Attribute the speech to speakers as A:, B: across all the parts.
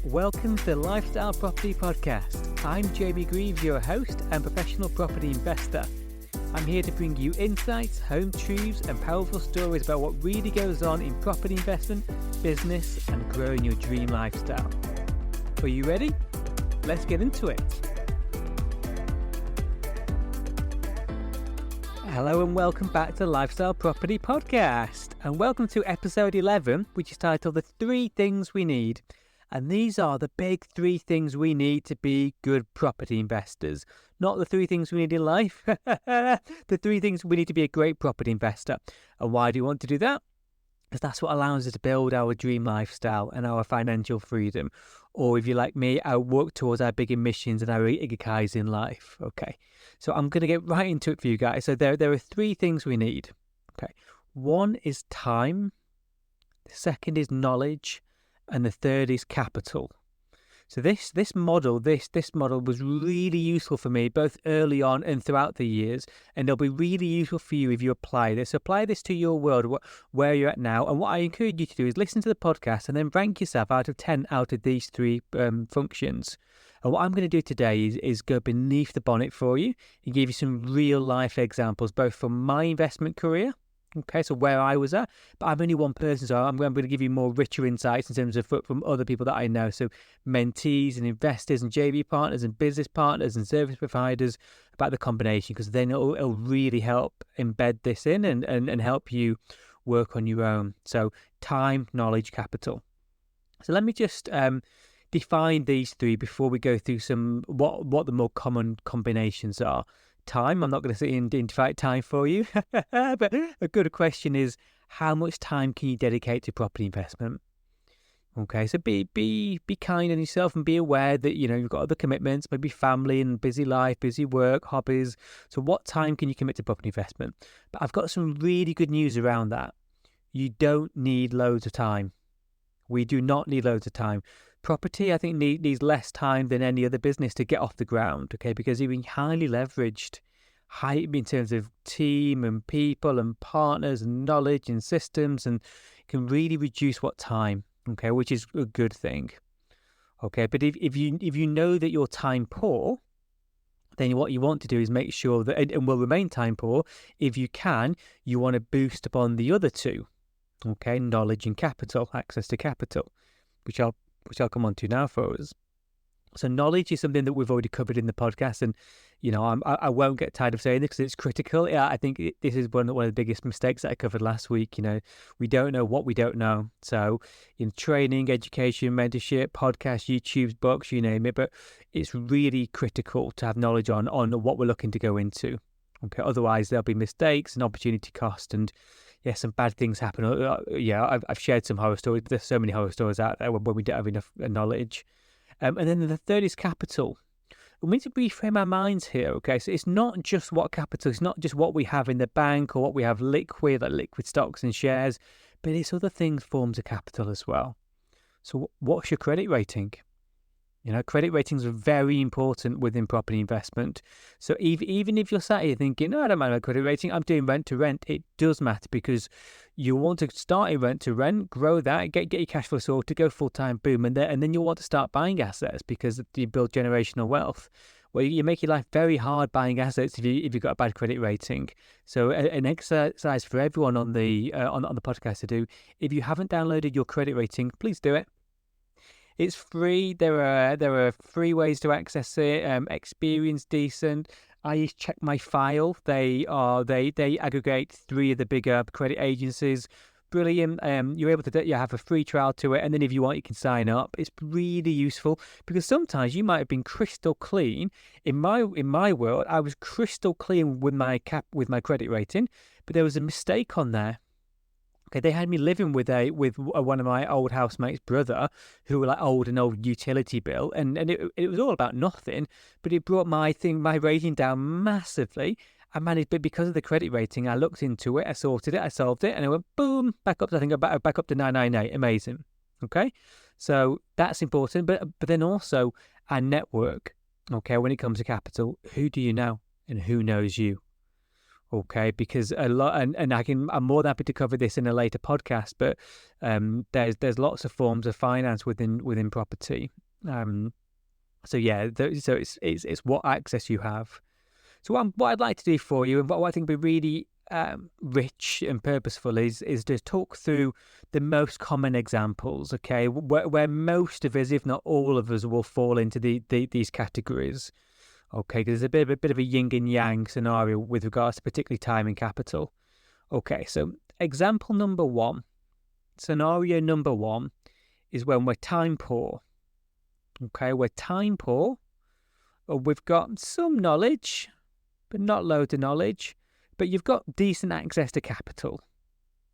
A: Welcome to the Lifestyle Property Podcast. I'm Jamie Greaves, your host and professional property investor. I'm here to bring you insights, home truths and powerful stories about what really goes on in property investment, business and growing your dream lifestyle. Are you ready? Let's get into it. Hello and welcome back to the Lifestyle Property Podcast. And welcome to episode 11, which is titled The 3 Things We Need. And these are the big 3 things we need to be good property investors. Not the 3 things we need in life. The 3 things we need to be a great property investor. And why do you want to do that? Because that's what allows us to build our dream lifestyle and our financial freedom. Or if you're like me, I work towards our bigger missions and our igakais in life. Okay, so I'm going to get right into it for you guys. So there are 3 things we need. Okay, 1 is time. The 2nd is knowledge. And the 3rd is capital. So this model was really useful for me both early on and throughout the years, and it'll be really useful for you if you apply this. Apply this to your world, where you're at now, and what I encourage you to do is listen to the podcast and then rank yourself out of 10 out of these 3 functions. And what I'm going to do today is go beneath the bonnet for you and give you some real life examples, both from my investment career. Okay, so where I was at, but I'm only one person, so I'm going to give you more richer insights in terms of from other people that I know. So mentees and investors and JV partners and business partners and service providers about the combination, because then it'll really help embed this in and help you work on your own. So time, knowledge, capital. So let me just define these 3 before we go through some what the more common combinations are. Time, I'm not going to sit and identify time for you, but a good question is, how much time can you dedicate to property investment? Okay, so be kind on yourself and be aware that, you know, you've got other commitments, maybe family and busy life, busy work, hobbies. So what time can you commit to property investment? But I've got some really good news around that. You don't need loads of time. We do not need loads of time. Property, I think, needs less time than any other business to get off the ground, okay? Because you've been highly leveraged, in terms of team and people and partners and knowledge and systems, and can really reduce time, okay? Which is a good thing, okay? But if you know that you're time poor, then what you want to do is make sure that, and will remain time poor, if you can, you want to boost upon the other 2, okay? Knowledge and capital, access to capital, which I'll come on to now for us. So knowledge is something that we've already covered in the podcast, and you know I won't get tired of saying this because it's critical. Yeah, I think this is one of the biggest mistakes that I covered last week. You know, we don't know what we don't know. So in training, education, mentorship, podcasts, YouTube, books, you name it, but it's really critical to have knowledge on what we're looking to go into. Okay, otherwise there'll be mistakes and opportunity cost, and some bad things happen. I've shared some horror stories, but there's so many horror stories out there when we don't have enough knowledge. And then the 3rd is capital. We need to reframe our minds here, okay? So it's not just what capital, it's not just what we have in the bank or what we have liquid, like liquid stocks and shares, but it's other things, forms of capital as well. So what's your credit rating? You know, credit ratings are very important within property investment. So even if you're sat here thinking, no, I don't mind my credit rating, I'm doing rent to rent, it does matter, because you want to start in rent to rent, grow that, get your cash flow sorted, go full-time, boom, and then you'll want to start buying assets because you build generational wealth. Well, you make your life very hard buying assets if you've got a bad credit rating. So an exercise for everyone on the podcast to do: if you haven't downloaded your credit rating, please do it. It's free. There are free ways to access it. Experience decent. I use Check My File. They aggregate 3 of the bigger credit agencies. Brilliant. You're able to have a free trial to it, and then if you want, you can sign up. It's really useful because sometimes you might have been crystal clean. In my world, I was crystal clean with my credit rating, but there was a mistake on there. Okay, they had me living with one of my old housemates' brother, who were like old utility bill, and it was all about nothing, but it brought my rating down massively. I managed, but because of the credit rating, I looked into it, I sorted it, I solved it, and it went boom, back up to 998. Amazing. Okay, so that's important, but then also our network. Okay, when it comes to capital, who do you know and who knows you? Okay, because a lot, and I'm more than happy to cover this in a later podcast, but there's lots of forms of finance within property. So yeah, so it's what access you have. So what I'd like to do for you, and what I think would be really rich and purposeful, is to talk through the most common examples. Okay, where most of us, if not all of us, will fall into these categories. Okay, there's a bit of a yin and yang scenario with regards to particularly time and capital. Okay, so scenario number one is when we're time poor. Okay, we're time poor, or we've got some knowledge, but not loads of knowledge, but you've got decent access to capital.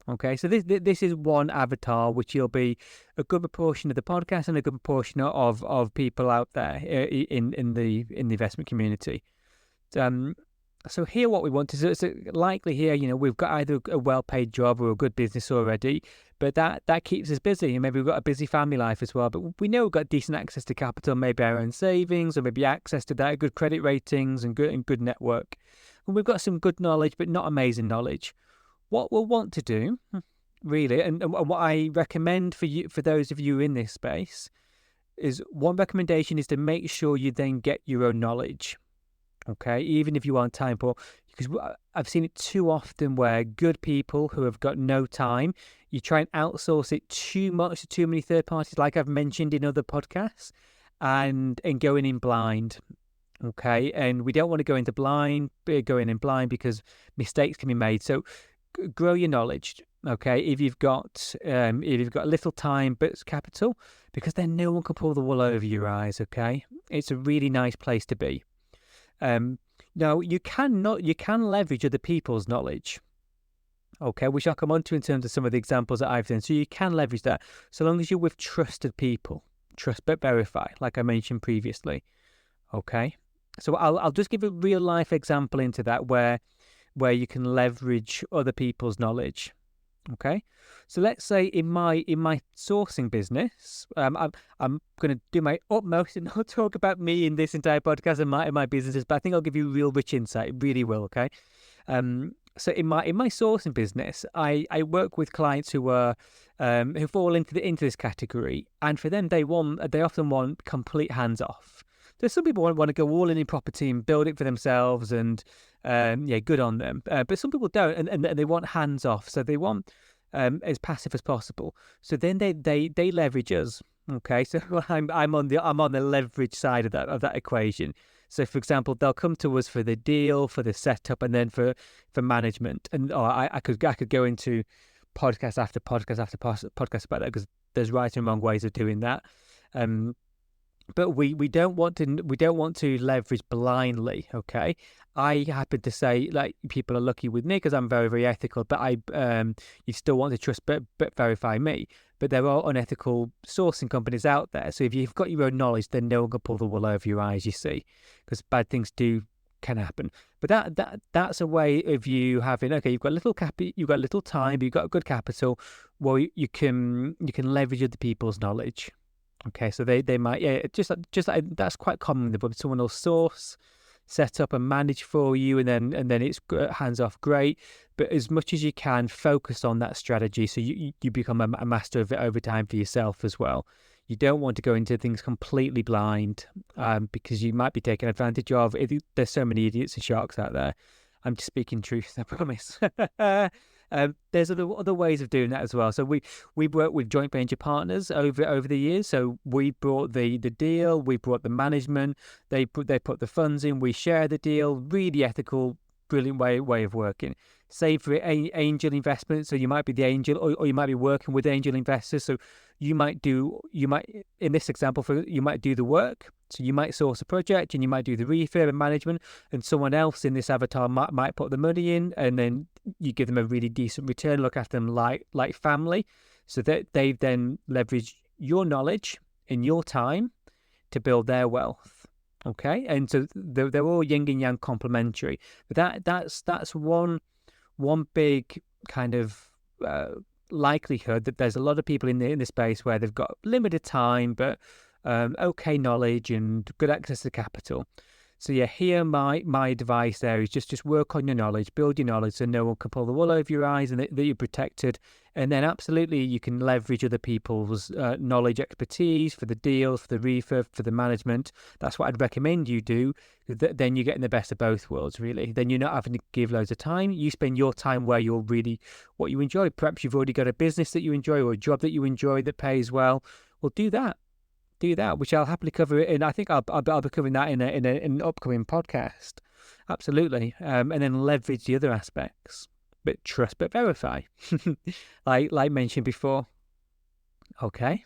A: Okay, so this is one avatar, which will be a good proportion of the podcast and a good proportion of people out there in the investment community. So here, what we want is, so likely here, we've got either a well-paid job or a good business already, but that keeps us busy, and maybe we've got a busy family life as well. But we know we've got decent access to capital, maybe our own savings, or maybe access to that, good credit ratings and good network, and we've got some good knowledge, but not amazing knowledge. What we'll want to do, really, and what I recommend for those of you in this space, is one recommendation is to make sure you then get your own knowledge. Okay, even if you aren't time poor, because I've seen it too often where good people who have got no time, you try and outsource it too much to too many third parties, like I've mentioned in other podcasts, and going in blind. Okay, and we don't want to go in blind because mistakes can be made. So grow your knowledge. Okay, if you've got little time but capital, because then no one can pull the wool over your eyes. Okay, it's a really nice place to be. Now you can leverage other people's knowledge. Okay, which I'll come on to in terms of some of the examples that I've done. So you can leverage that so long as you're with trusted people. Trust but verify, like I mentioned previously. Okay, so I'll just give a real life example into that where you can leverage other people's knowledge. Okay, so let's say in my sourcing business, I'm going to do my utmost and not talk about me in this entire podcast and my businesses, but I think I'll give you real rich insight. It really will. Okay, so in my sourcing business, I work with clients who fall into this category, and for them they often want complete hands off. There's some people want to go all in property and build it for themselves, and good on them. But some people don't, and they want hands off, so they want as passive as possible. So then they leverage us. Okay, so I'm on the leverage side of that equation. So for example, they'll come to us for the deal, for the setup, and then for management. And I could go into podcast after podcast after podcast about that, because there's right and wrong ways of doing that. But we don't want to leverage blindly. Okay, I happen to say, like, people are lucky with me because I'm very, very ethical. But you still want to trust but verify me. But there are unethical sourcing companies out there. So if you've got your own knowledge, then no one can pull the wool over your eyes. You see, because bad things can happen. But that's a way of you having, okay, you've got little time, but you've got good capital. Well, you can leverage other people's knowledge. Okay, so they might, just like that's quite common. But someone will source, set up, and manage for you, and then it's hands off. Great, but as much as you can, focus on that strategy, so you become a master of it over time for yourself as well. You don't want to go into things completely blind, because you might be taken advantage of. There's so many idiots and sharks out there. I'm just speaking truth, I promise. There's other ways of doing that as well. So we work with joint venture partners over the years. So we brought the deal, we brought the management, they put the funds in, we share the deal. Really ethical, brilliant way of working. Same for angel investment. So you might be the angel, or you might be working with angel investors. So you might in this example, you might do the work. So you might source a project, and you might do the refurb and management, and someone else in this avatar might put the money in, and then you give them a really decent return, look after them like family, so that they then leverage your knowledge and your time to build their wealth. Okay, and so they're all yin and yang complementary. But that's one big kind of likelihood that there's a lot of people in the space where they've got limited time, but okay knowledge and good access to capital. So yeah, here my advice there is just work on your knowledge, build your knowledge so no one can pull the wool over your eyes and that you're protected. And then absolutely you can leverage other people's knowledge, expertise for the deals, for the refurb, for the management. That's what I'd recommend you do. Then you're getting the best of both worlds, really. Then you're not having to give loads of time. You spend your time where you're really what you enjoy. Perhaps you've already got a business that you enjoy or a job that you enjoy that pays well. Well, do that, which I'll happily cover it. And I think I'll be covering that in an upcoming podcast. Absolutely. And then leverage the other aspects, but trust, but verify, like mentioned before. Okay.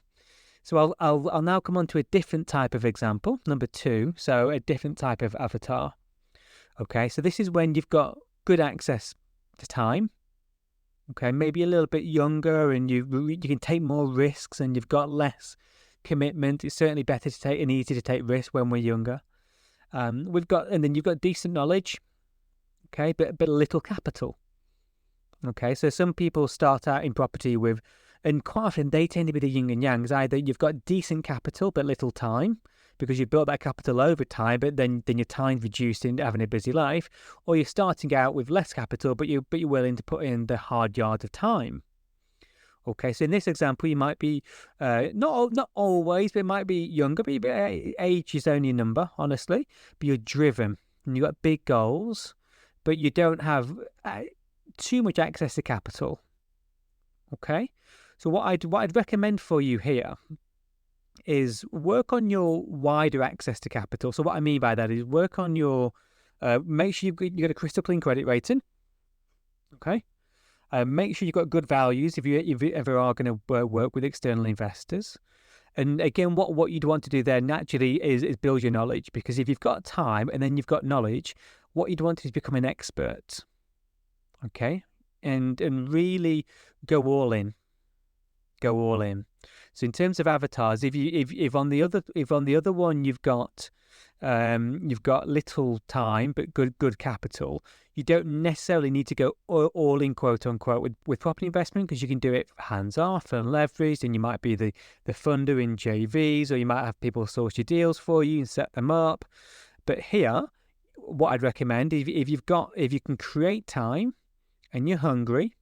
A: So I'll now come on to a different type of example, number 2. So a different type of avatar. Okay. So this is when you've got good access to time. Okay. Maybe a little bit younger and you can take more risks and you've got less commitment. It's certainly better to take and easy to take risks when we're younger. And then you've got decent knowledge, okay, but little capital. Okay, so some people start out in property with, and quite often they tend to be the yin and yangs. Either you've got decent capital but little time because you've built that capital over time, but then your time's reduced in having a busy life, or you're starting out with less capital but you're willing to put in the hard yards of time. Okay, so in this example, you might be not always, but it might be younger. But age is only a number, honestly. But you're driven, and you've got big goals, but you don't have too much access to capital. Okay, so what I'd recommend for you here is work on your wider access to capital. So what I mean by that is work on your make sure you've got a crystal clean credit rating. Okay. Make sure you've got good values if you ever are going to work with external investors. And again, what you'd want to do there naturally is build your knowledge, because if you've got time and then you've got knowledge, what you'd want is become an expert. Okay, and really go all in. So in terms of avatars, if on the other one you've got little time but good capital, you don't necessarily need to go all in, quote unquote, with property investment, because you can do it hands off and leveraged, and you might be the funder in JVs, or you might have people source your deals for you and set them up. But here, what I'd recommend, if you can create time and you're hungry.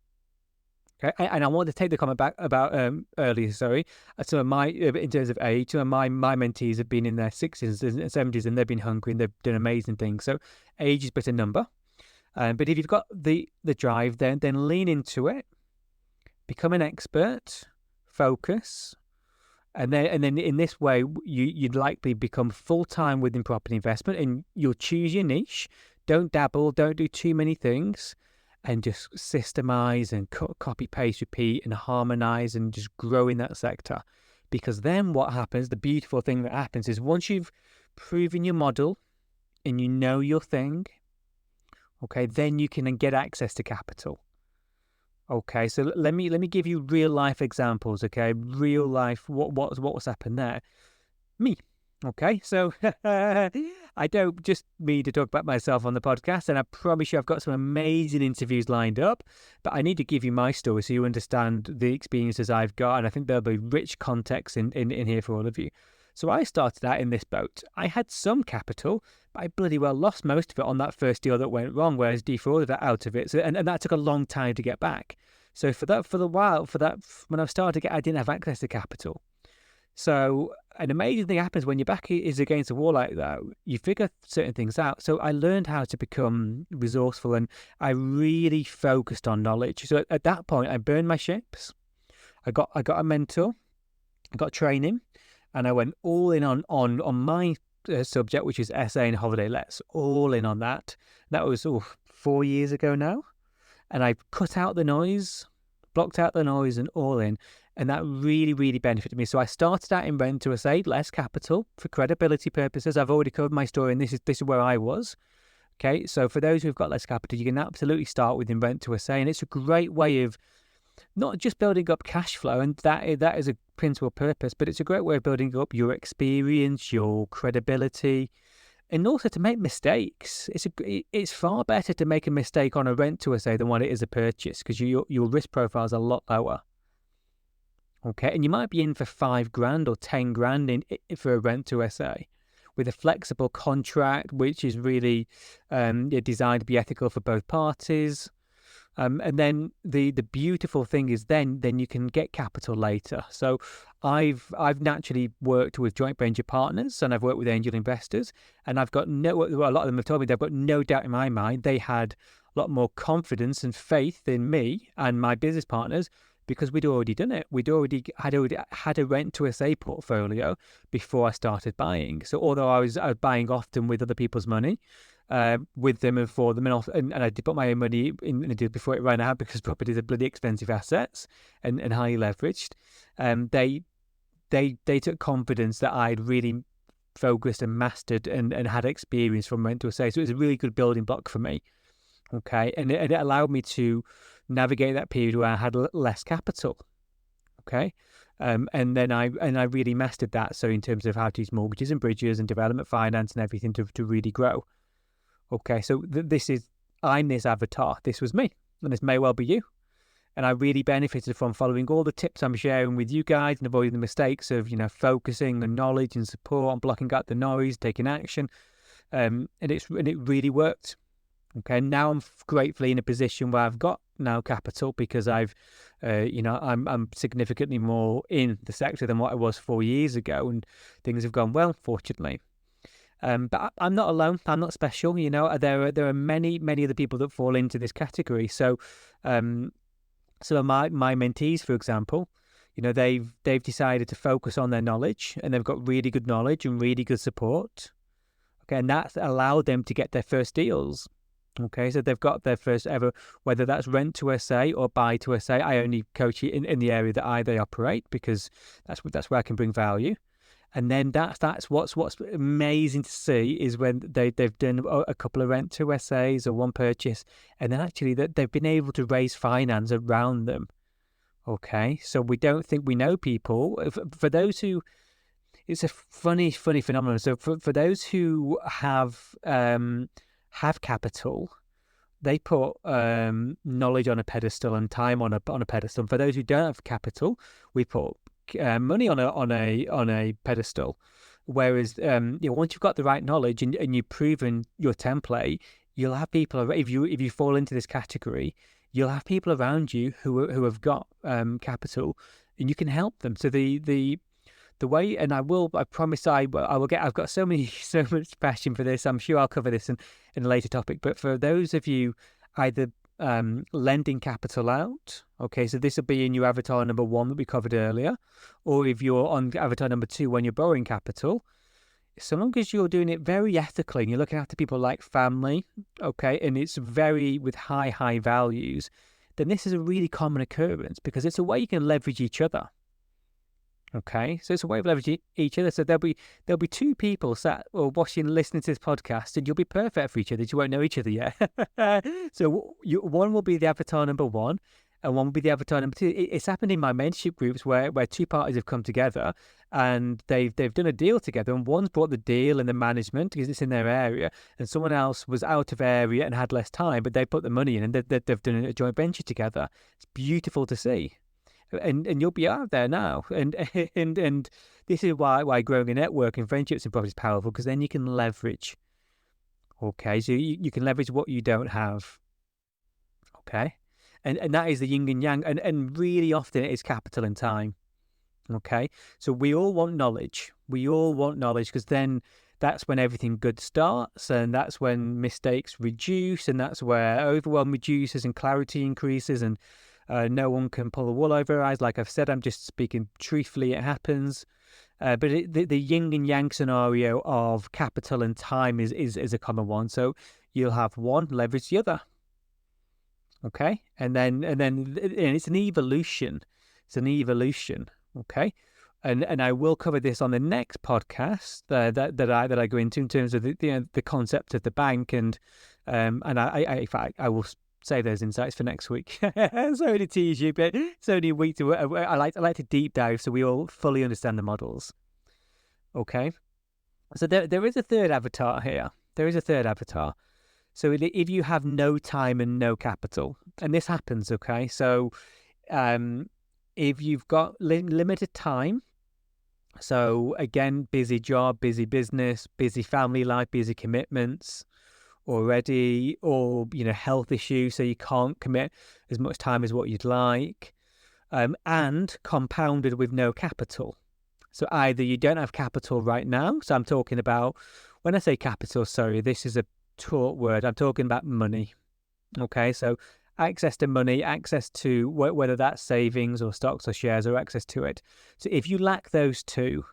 A: Okay, and I want to take the comment back about earlier. Sorry, some of my in terms of age, some of my mentees have been in their 60s and 70s, and they've been hungry and they've done amazing things. So age is but a number. But if you've got the drive, then lean into it, become an expert, focus, and then in this way you'd likely become full-time within property investment, and you'll choose your niche. Don't dabble, don't do too many things, and just systemize and copy, paste, repeat, and harmonize, and just grow in that sector. Because then what happens, the beautiful thing that happens is once you've proven your model and you know your thing, okay, then you can get access to capital. Okay, so let me give you real life examples. Okay, real life. What's happened there? Me. Okay, so I don't just mean to talk about myself on the podcast, and I promise you I've got some amazing interviews lined up, but I need to give you my story so you understand the experiences I've got, and I think there'll be rich context in here for all of you. So I started out in this boat. I had some capital, but I bloody well lost most of it on that first deal that went wrong, whereas defrauded out of it. So, and that took a long time to get back. So when I started, I didn't have access to capital. So an amazing thing happens when your back is against a wall like that. You figure certain things out. So I learned how to become resourceful, and I really focused on knowledge. So at that point, I burned my ships. I got a mentor. I got training, and I went all in on my subject, which is SA and holiday lets. All in on that. That was 4 years ago now, and I cut out the noise, blocked out the noise, and all in. And that really, really benefited me. So I started out in rent to SA, less capital for credibility purposes. I've already covered my story, and this is where I was. Okay, so for those who've got less capital, you can absolutely start with in rent to SA, and it's a great way of not just building up cash flow, and that is a principal purpose, but it's a great way of building up your experience, your credibility, and also to make mistakes. It's far better to make a mistake on a rent to SA than what it is a purchase, because your risk profile is a lot lower. Okay, and you might be in for $5,000 or $10,000 for a rent to SA. with a flexible contract, which is really designed to be ethical for both parties. And then the beautiful thing is then you can get capital later. So I've naturally worked with joint venture partners, and I've worked with angel investors, and I've got a lot of them have told me they've got no doubt in my mind they had a lot more confidence and faith in me and my business partners because we'd already done it. We'd already had a rent to SA portfolio before I started buying. So although I was buying often with other people's money, with them and for them, and I did put my own money in the deal before it ran out because properties are bloody expensive assets and highly leveraged. They took confidence that I'd really focused and mastered and had experience from rent to SA. So it was a really good building block for me. Okay, and it allowed me to navigate that period where I had less capital. Okay, and then I really mastered that. So in terms of how to use mortgages and bridges and development finance and everything to really grow. Okay, so I'm this avatar. This was me, and this may well be you. And I really benefited from following all the tips I'm sharing with you guys and avoiding the mistakes of, focusing on knowledge and support, on blocking out the noise, taking action. And it really worked. Okay, now I'm gratefully in a position where I've got now capital because I'm significantly more in the sector than what I was 4 years ago, and things have gone well, fortunately. But I'm not alone. I'm not special. There are many other people that fall into this category. So, some of my mentees, for example, they've decided to focus on their knowledge, and they've got really good knowledge and really good support. Okay, and that's allowed them to get their first deals. Okay, so they've got their first ever, whether that's rent to SA or buy to SA. I only coach in the area that they operate because that's where I can bring value. And then that's what's amazing to see is when they've done a couple of rent to SAs or one purchase, and then actually they've been able to raise finance around them. Okay, so we don't think we know people. For those who, it's a funny phenomenon. So for those who have capital, they put knowledge on a pedestal and time on a pedestal. For those who don't have capital, we put money on a pedestal. Whereas once you've got the right knowledge and you've proven your template, you'll have people, if you fall into this category, you'll have people around you who have got capital, and you can help them. So the way, and I promise I will get, I've got so much passion for this. I'm sure I'll cover this in a later topic, but for those of you either lending capital out, okay, so this will be in your avatar number 1 that we covered earlier, or if you're on avatar number 2 when you're borrowing capital, so long as you're doing it very ethically and you're looking after people like family, okay, and it's very with high values, then this is a really common occurrence because it's a way you can leverage each other. Okay, so it's a way of leveraging each other. So there'll be 2 people sat or watching, listening to this podcast, and you'll be perfect for each other. You won't know each other yet. So one will be the avatar number 1, and one will be the avatar number 2. It's happened in my mentorship groups where 2 parties have come together and they've done a deal together, and one's brought the deal and the management because it's in their area, and someone else was out of area and had less time, but they put the money in and they've done a joint venture together. It's beautiful to see. And you'll be out there now, and this is why growing a network and friendships and property is powerful, because then you can leverage. Okay, so you can leverage what you don't have. Okay, and that is the yin and yang, and really often it is capital and time. Okay, so we all want knowledge. We all want knowledge because then that's when everything good starts, and that's when mistakes reduce, and that's where overwhelm reduces and clarity increases, and no one can pull the wool over our eyes. Like I've said, I'm just speaking truthfully, it happens. But the yin and yang scenario of capital and time is a common one. So you'll have one leverage the other. Okay, and then it's an evolution. It's an evolution. Okay, and I will cover this on the next podcast that I go into in terms of the concept of the bank, and in fact I will save those insights for next week. Sorry to tease you, but it's only a week to. I like to deep dive so we all fully understand the models. Okay, so there is a third avatar here. There is a third avatar. So if you have no time and no capital, and this happens, okay, so if you've got limited time, So again, busy job, busy business, busy family life, busy commitments already, or health issues, so you can't commit as much time as what you'd like, and compounded with no capital. So either you don't have capital right now, so I'm talking about, when I say capital, sorry, this is a taught word, I'm talking about money. Okay, so access to money, access to whether that's savings or stocks or shares, or access to it. So if you lack those two,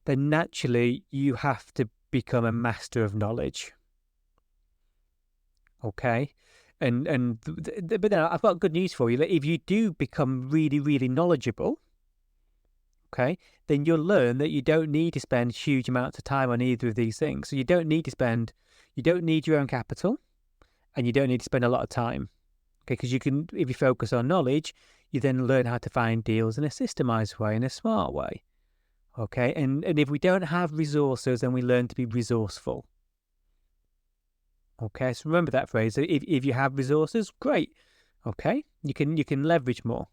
A: then naturally you have to become a master of knowledge. Okay, but then I've got good news for you. If you do become really, really knowledgeable, okay, then you'll learn that you don't need to spend huge amounts of time on either of these things. So you don't need your own capital, and you don't need to spend a lot of time. Okay, because if you focus on knowledge, you then learn how to find deals in a systemized way, in a smart way. Okay, and if we don't have resources, then we learn to be resourceful. Okay, so remember that phrase. If you have resources, great. Okay, you can leverage more.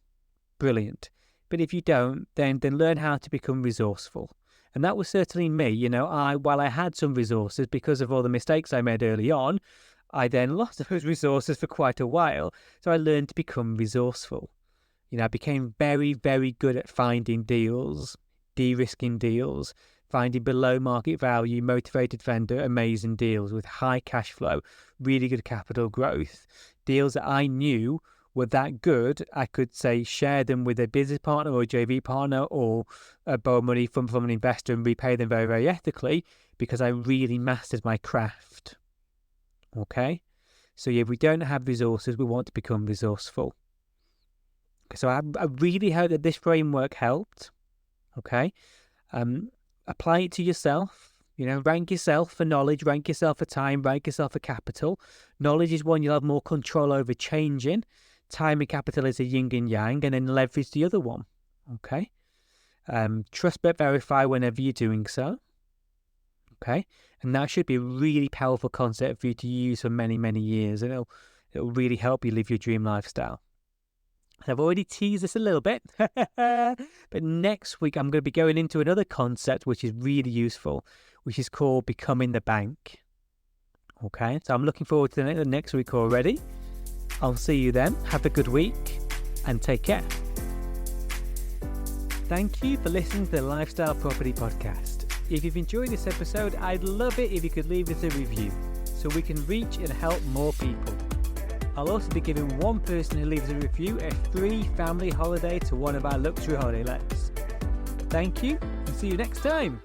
A: Brilliant. But if you don't, then learn how to become resourceful. And that was certainly me. While I had some resources, because of all the mistakes I made early on, I then lost those resources for quite a while. So I learned to become resourceful. I became very, very good at finding deals, de-risking deals, finding below market value, motivated vendor, amazing deals with high cash flow, really good capital growth, deals that I knew were that good, I could say share them with a business partner or a JV partner, or borrow money from an investor and repay them very, very ethically, because I really mastered my craft. Okay, so if we don't have resources, we want to become resourceful. So I really hope that this framework helped. Okay, apply it to yourself. Rank yourself for knowledge, rank yourself for time, rank yourself for capital. Knowledge is one you'll have more control over changing. Time and capital is a yin and yang, and then leverage the other one. Okay, trust but verify whenever you're doing so. Okay, and that should be a really powerful concept for you to use for many, many years, and it'll really help you live your dream lifestyle. I've already teased this a little bit, but next week I'm going to be going into another concept which is really useful, which is called becoming the bank. Okay, so I'm looking forward to the next week already. I'll see you then. Have a good week and take care. Thank you for listening to the Lifestyle Property Podcast. If you've enjoyed this episode, I'd love it if you could leave us a review so we can reach and help more people. I'll also be giving one person who leaves a review a free family holiday to one of our luxury holiday lets. Thank you, and see you next time.